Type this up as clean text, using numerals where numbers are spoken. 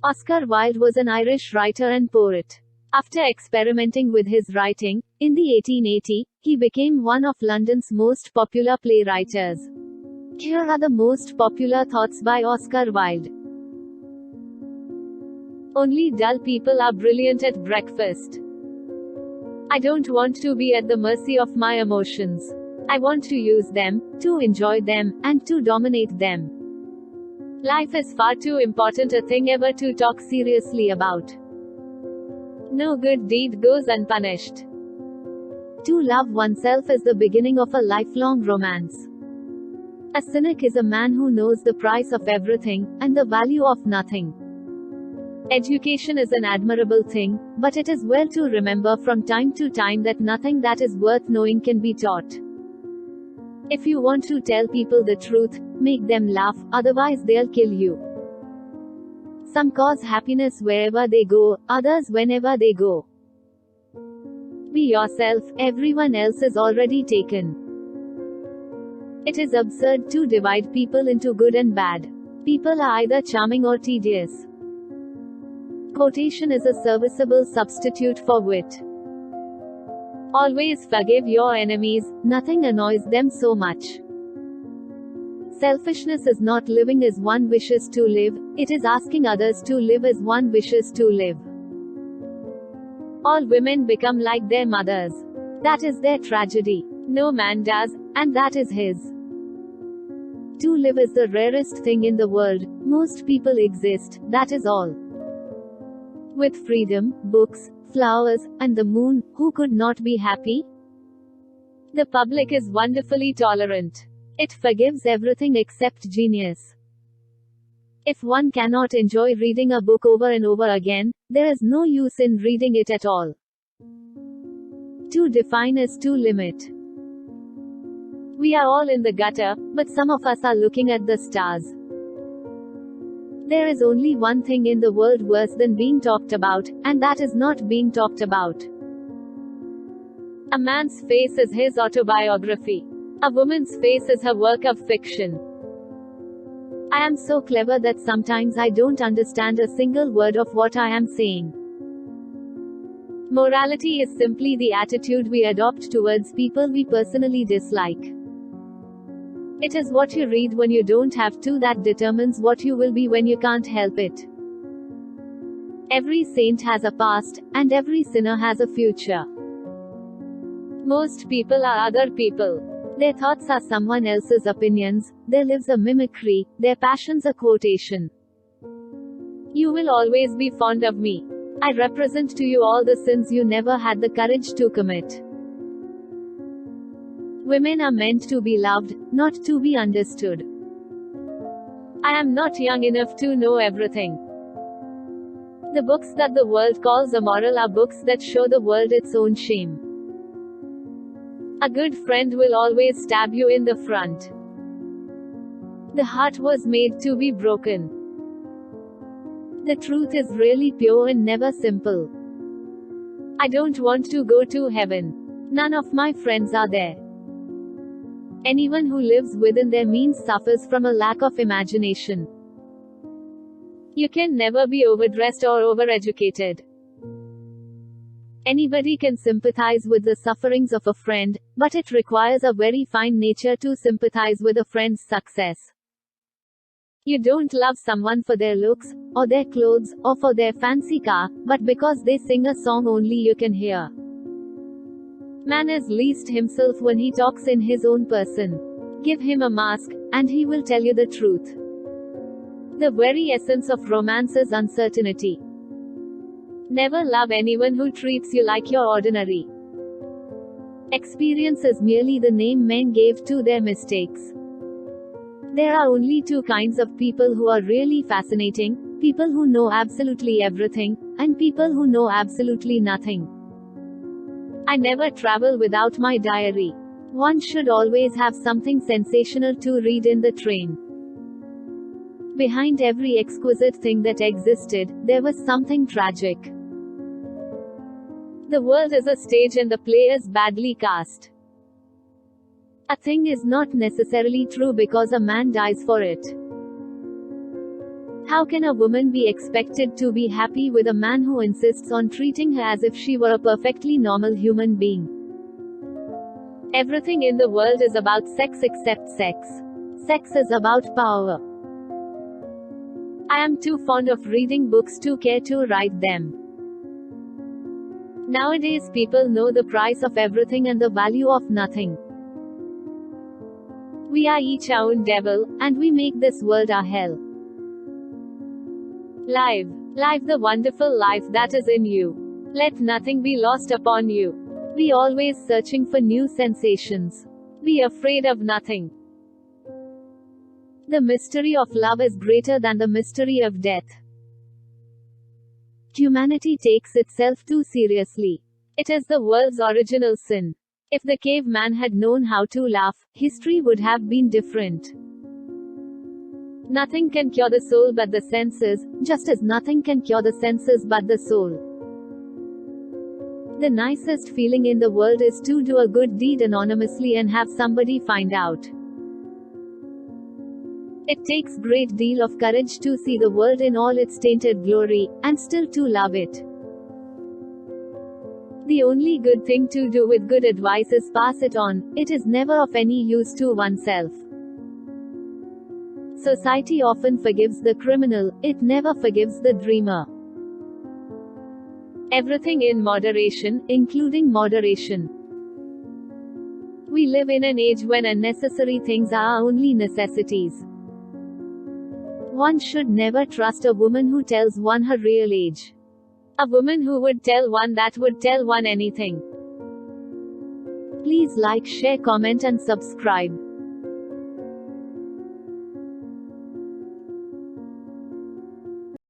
Oscar Wilde was an Irish writer and poet. After experimenting with his writing, in the 1880, he became one of London's most popular playwrights. Here are the most popular thoughts by Oscar Wilde. Only dull people are brilliant at breakfast. I don't want to be at the mercy of my emotions. I want to use them, to enjoy them, and to dominate them. Life is far too important a thing ever to talk seriously about. No good deed goes unpunished. To love oneself is the beginning of a lifelong romance. A cynic is a man who knows the price of everything, and the value of nothing. Education is an admirable thing, but it is well to remember from time to time that nothing that is worth knowing can be taught. If you want to tell people the truth, make them laugh, otherwise they'll kill you. Some cause happiness wherever they go, others whenever they go. Be yourself, everyone else is already taken. It is absurd to divide people into good and bad. People are either charming or tedious. Quotation is a serviceable substitute for wit. Always forgive your enemies, nothing annoys them so much. Selfishness is not living as one wishes to live, it is asking others to live as one wishes to live. All women become like their mothers. That is their tragedy. No man does, and that is his. To live is the rarest thing in the world, most people exist, that is all. With freedom, books, flowers, and the moon, who could not be happy? The public is wonderfully tolerant. It forgives everything except genius. If one cannot enjoy reading a book over and over again, there is no use in reading it at all. To define is to limit. We are all in the gutter, but some of us are looking at the stars. There is only one thing in the world worse than being talked about, and that is not being talked about. A man's face is his autobiography. A woman's face is her work of fiction. I am so clever that sometimes I don't understand a single word of what I am saying. Morality is simply the attitude we adopt towards people we personally dislike. It is what you read when you don't have to that determines what you will be when you can't help it. Every saint has a past, and every sinner has a future. Most people are other people. Their thoughts are someone else's opinions, their lives a mimicry, their passions a quotation. You will always be fond of me. I represent to you all the sins you never had the courage to commit. Women are meant to be loved, not to be understood. I am not young enough to know everything. The books that the world calls immoral are books that show the world its own shame. A good friend will always stab you in the front. The heart was made to be broken. The truth is really pure and never simple. I don't want to go to heaven. None of my friends are there. Anyone who lives within their means suffers from a lack of imagination. You can never be overdressed or overeducated. Anybody can sympathize with the sufferings of a friend, but it requires a very fine nature to sympathize with a friend's success. You don't love someone for their looks, or their clothes, or for their fancy car, but because they sing a song only you can hear. Man is least himself when he talks in his own person. Give him a mask, and he will tell you the truth. The very essence of romance is uncertainty. Never love anyone who treats you like you're ordinary. Experience is merely the name men gave to their mistakes. There are only two kinds of people who are really fascinating: people who know absolutely everything, and people who know absolutely nothing. I never travel without my diary. One should always have something sensational to read in the train. Behind every exquisite thing that existed, there was something tragic. The world is a stage and the play is badly cast. A thing is not necessarily true because a man dies for it. How can a woman be expected to be happy with a man who insists on treating her as if she were a perfectly normal human being? Everything in the world is about sex except sex. Sex is about power. I am too fond of reading books to care to write them. Nowadays people know the price of everything and the value of nothing. We are each our own devil, and we make this world our hell. Live the wonderful life that is in you. Let nothing be lost upon you. Be always searching for new sensations. Be afraid of nothing. The mystery of love is greater than the mystery of death. Humanity takes itself too seriously. It is the world's original sin. If the caveman had known how to laugh, history would have been different. Nothing can cure the soul but the senses, just as nothing can cure the senses but the soul. The nicest feeling in the world is to do a good deed anonymously and have somebody find out. It takes great deal of courage to see the world in all its tainted glory, and still to love it. The only good thing to do with good advice is pass it on. It is never of any use to oneself. Society often forgives the criminal, it never forgives the dreamer. Everything in moderation, including moderation. We live in an age when unnecessary things are only necessities. One should never trust a woman who tells one her real age. A woman who would tell one that would tell one anything. Please like, share, comment and subscribe.